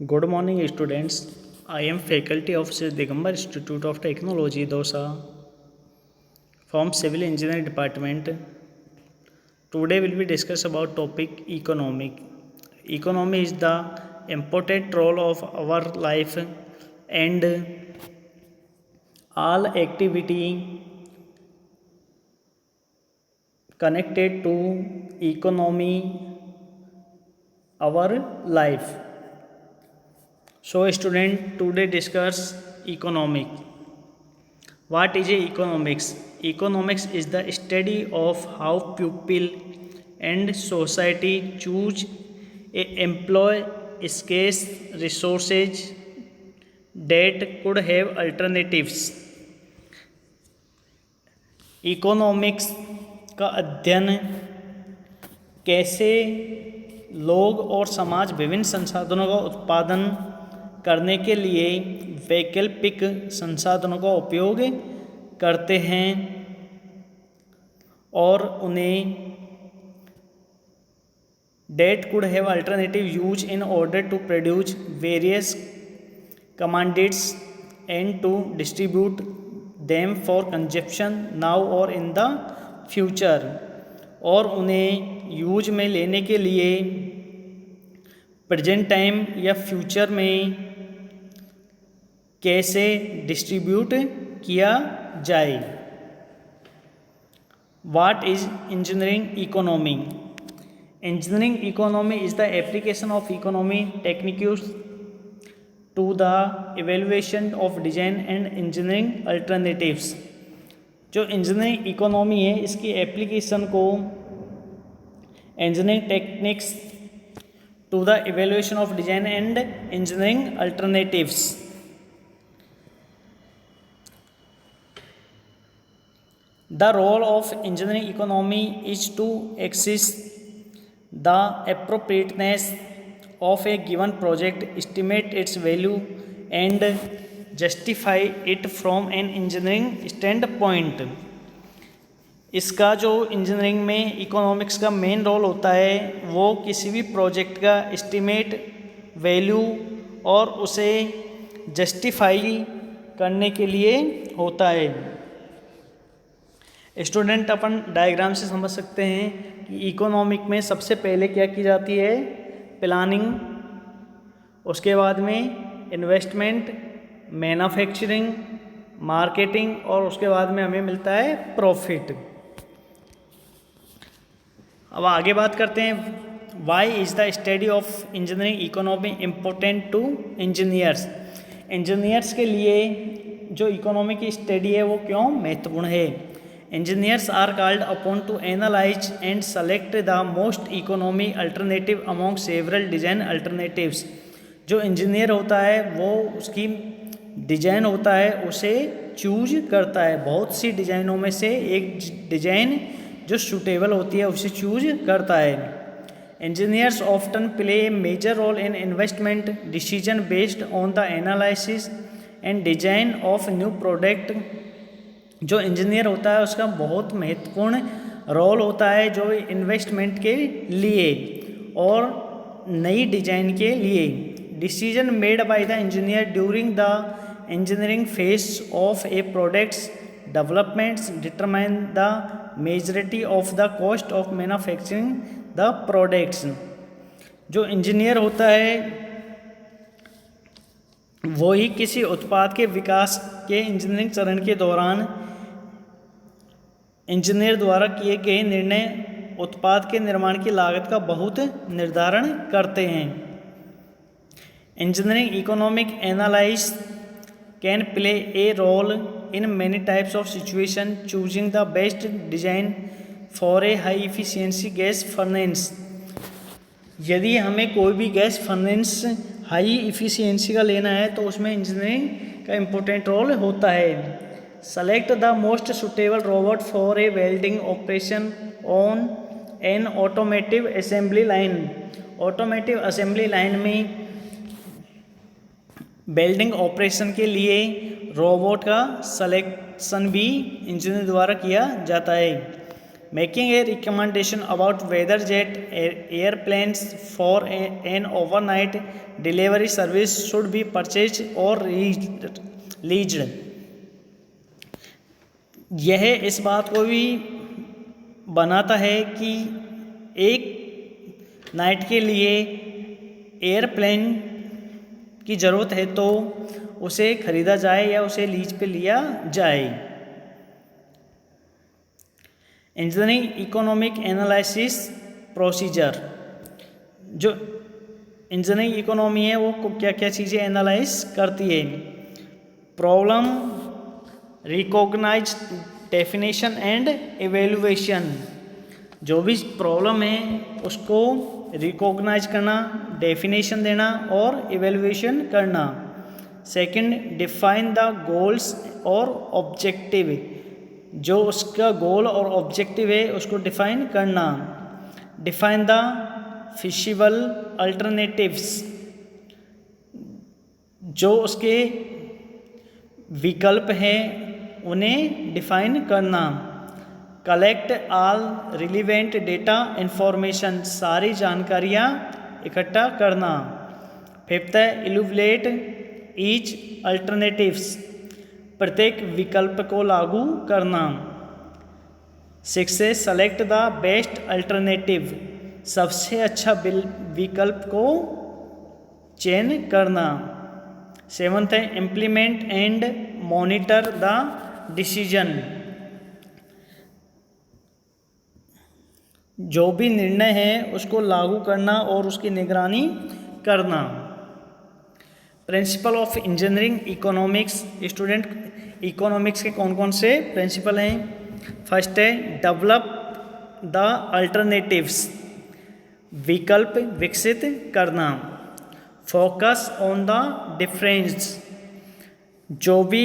Good morning, students. I am faculty of Sri Digambar Institute of Technology, Dosa, from Civil Engineering Department. Today will be discuss about topic economic. Economy is the important role of our life and all activity connected to economy our life. So student, today discuss economic. What is economics? Economics is the study of how people and society choose employ scarce resources that could have alternatives. Economics का अध्ययन कैसे लोग और समाज विभिन्न संसाधनों का उत्पादन करने के लिए वैकल्पिक संसाधनों का उपयोग करते हैं और उन्हें that could have alternative use in order to produce various commodities and to distribute them for consumption now और इन द फ्यूचर, और उन्हें यूज में लेने के लिए प्रेजेंट टाइम या फ्यूचर में कैसे डिस्ट्रीब्यूट किया जाए. What is engineering economy? Engineering economy is the application of economy techniques to the evaluation of design and engineering alternatives. जो इंजीनियरिंग इकोनॉमी है इसकी एप्लीकेशन को engineering techniques to the evaluation of design and engineering alternatives. The role of engineering economy is to assess the appropriateness of a given project, estimate its value and justify it from an engineering standpoint. इसका जो engineering में economics का main role होता है वो किसी भी project का एस्टिमेट, वैल्यू और उसे जस्टिफाई करने के लिए होता है. स्टूडेंट, अपन डायग्राम से समझ सकते हैं कि इकोनॉमिक में सबसे पहले क्या की जाती है, प्लानिंग, उसके बाद में इन्वेस्टमेंट, मैन्युफैक्चरिंग, मार्केटिंग और उसके बाद में हमें मिलता है प्रॉफिट. अब आगे बात करते हैं, why is the study of engineering economy important to engineers. Engineers के लिए जो इकोनॉमी की स्टडी है वो क्यों महत्वपूर्ण है. Engineers are called upon to analyse and select the most economy alternative among several design alternatives. जो इंजीनियर होता है वो उसकी डिजाइन होता है उसे चूज करता है, बहुत सी डिजाइनों में से एक डिजाइन जो सूटेबल होती है उसे चूज करता है. Engineers often play a major role in investment decision based on the analysis and design of new product. जो इंजीनियर होता है उसका बहुत महत्वपूर्ण रोल होता है जो इन्वेस्टमेंट के लिए और नई डिजाइन के लिए. Decision made by the engineer during the engineering phase of a product's developments determine the majority of the cost of manufacturing the products. जो इंजीनियर होता है वही किसी उत्पाद के विकास के इंजीनियरिंग चरण के दौरान इंजीनियर द्वारा किए गए निर्णय उत्पाद के निर्माण की लागत का बहुत निर्धारण करते हैं. Engineering economic analyse can play a role in many types of situation, choosing the best design for a high efficiency gas furnace. यदि हमें कोई भी गैस फर्नेस हाई इफ़िशियंसी का लेना है तो उसमें इंजीनियरिंग का इम्पोर्टेंट रोल होता है. Select the most suitable robot for a welding operation on an automotive assembly line. Automotive assembly line में वेल्डिंग ऑपरेशन के लिए रोबोट का सिलेक्शन भी इंजीनियर द्वारा किया जाता है. Making a recommendation about whether jet airplanes for an overnight delivery service should be purchased or leased. यह इस बात को भी बनाता है कि एक नाइट के लिए एयरप्लेन की ज़रूरत है तो उसे ख़रीदा जाए या उसे लीज पे लिया जाए। इंजीनियरिंग इकोनॉमिक एनालिसिस प्रोसीजर, जो इंजीनियरिंग इकोनॉमी है वो क्या क्या चीज़ें एनालाइज करती है। Problem, recognise, definition and evaluation, जो भी प्रॉब्लम है उसको रिकॉग्नाइज करना, डेफिनेशन देना और एवेल्युएशन करना। सेकंड, डिफाइन द गोल्स और ऑब्जेक्टिव, जो उसका गोल और ऑब्जेक्टिव है उसको डिफाइन करना। डिफाइन द फिजिबल अल्टरनेटिव्स, जो उसके विकल्प हैं उन्हें डिफाइन करना। Collect all relevant data information, सारी जानकारियाँ इकट्ठा करना। फिफ्थ है इलुबलेट ईच अल्टरनेटिव्स, प्रत्येक विकल्प को लागू करना। सिक्स है सेलेक्ट द बेस्ट अल्टरनेटिव, सबसे अच्छा विकल्प को चयन करना। सेवंथ है implement and monitor the decision, जो भी निर्णय है उसको लागू करना और उसकी निगरानी करना। Principle of engineering economics, student economics के कौन कौन से प्रिंसिपल हैं। फर्स्ट है डेवलप द अल्टरनेटिव्स, विकल्प विकसित करना। फोकस ऑन द डिफरेंस, जो भी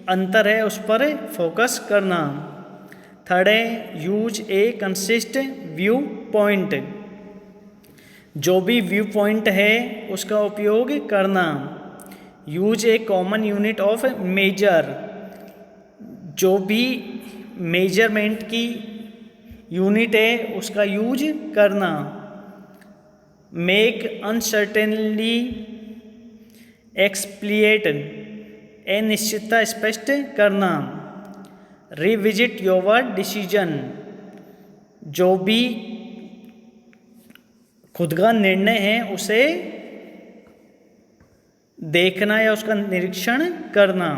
अंतर है उस पर फोकस करना। थर्ड है use a consist view point, जो भी व्यू पॉइंट है उसका उपयोग करना। Use a common unit of measure, जो भी मेजरमेंट की यूनिट है उसका यूज करना। मेक अनसर्टेनली एक्सप्लिएट, अनिश्चितता स्पष्ट करना। रिविजिट योर डिसीजन, जो भी खुद का निर्णय है उसे देखना या उसका निरीक्षण करना।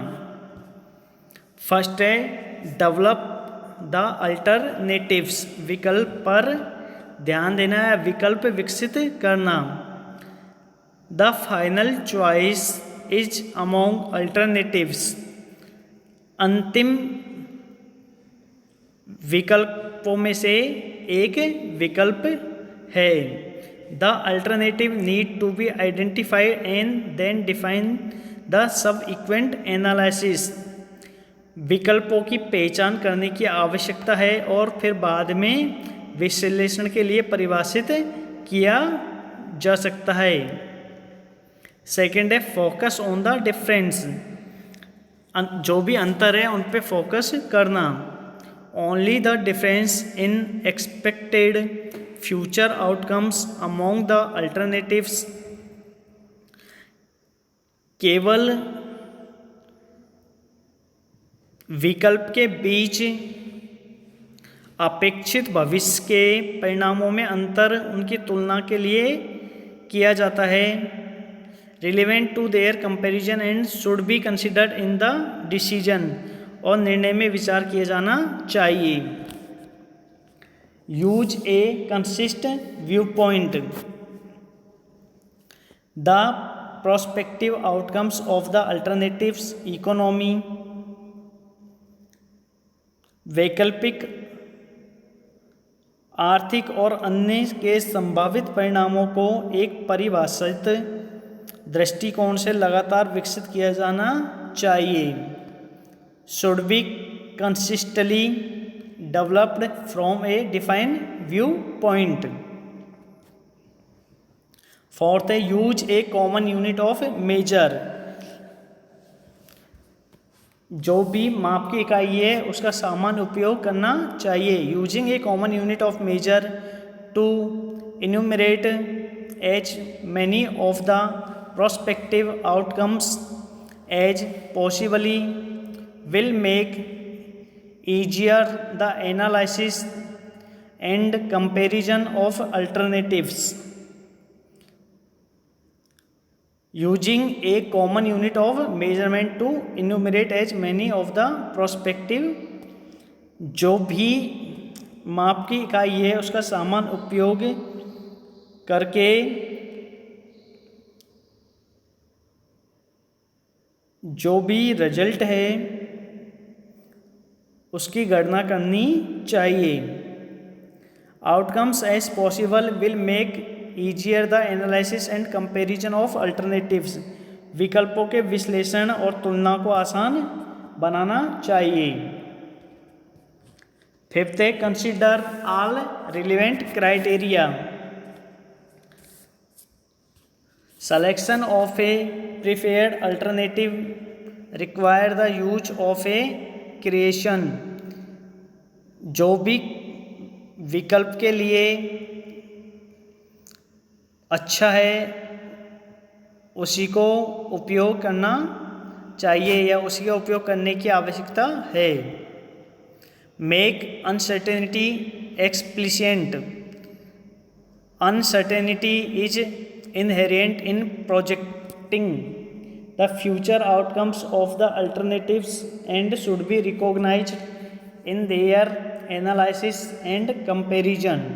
फर्स्ट है डेवलप द अल्टरनेटिव्स, विकल्प पर ध्यान देना या विकल्प विकसित करना। The final choice is among alternatives, अंतिम विकल्पों में से एक विकल्प है। The alternative need to be identified and then define the subsequent analysis, विकल्पों की पहचान करने की आवश्यकता है और फिर बाद में विश्लेषण के लिए परिभाषित किया जा सकता है। सेकेंड है फोकस ऑन द डिफरेंस, जो भी अंतर है उन पे फोकस करना। Only the difference in expected future outcomes among the alternatives, केवल विकल्प के बीच अपेक्षित भविष्य के परिणामों में अंतर उनकी तुलना के लिए किया जाता है। Relevant to their comparison and should be considered in the decision, और निर्णय में विचार किया जाना चाहिए। Use a consistent view point, the prospective outcomes of the alternatives economy, वैकल्पिक आर्थिक और अन्य के संभावित परिणामों को एक परिभाषित दृष्टिकोण से लगातार विकसित किया जाना चाहिए। Should be consistently developed from a defined viewpoint. Fourth है use a common unit of measure, जो भी माप की इकाई है उसका सामान्य उपयोग करना चाहिए। Using a common unit of measure to enumerate as many of the prospective outcomes as possibly will make easier the analysis and comparison of alternatives. Using a common unit of measurement to enumerate as many of the prospective, जो भी माप की इकाई है उसका सामान्य उपयोग करके जो भी रिजल्ट है उसकी गणना करनी चाहिए। Outcomes as possible will make easier the analysis and comparison of alternatives, विकल्पों के विश्लेषण और तुलना को आसान बनाना चाहिए। फिफ्थ है consider all relevant criteria. Selection of A preferred alternative require the use of a creation. जो भी विकल्प के लिए अच्छा है उसी को उपयोग करना चाहिए या उसी का उपयोग करने की आवश्यकता है। Make uncertainty explicit. Uncertainty is inherent in projecting the future outcomes of the alternatives and should be recognised in their analysis and comparison.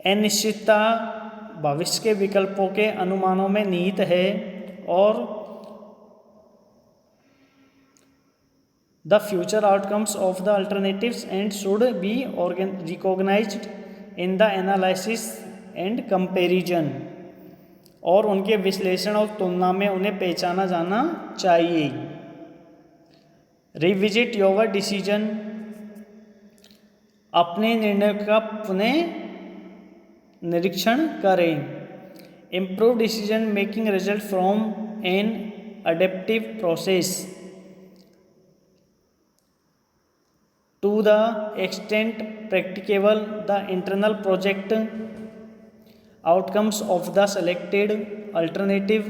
अनिश्चितता भविष्य के विकल्पों के अनुमानों में निहित है और the future outcomes of the alternatives and should be recognised in the analysis and comparison, और उनके विश्लेषण और तुलना में उन्हें पहचाना जाना चाहिए। Revisit your decision. अपने निर्णय का पुनः निरीक्षण करें। Improve decision making result from an adaptive process to the extent practicable the internal project outcomes of the selected alternative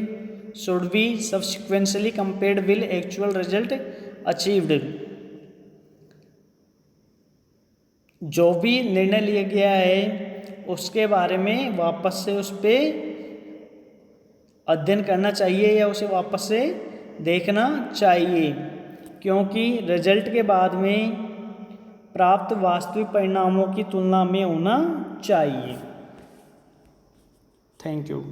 should be subsequently compared with actual result achieved. जो भी निर्णय लिया गया है उसके बारे में वापस से उस पर अध्ययन करना चाहिए या उसे वापस से देखना चाहिए, क्योंकि रिजल्ट के बाद में प्राप्त वास्तविक परिणामों की तुलना में होना चाहिए। Thank you.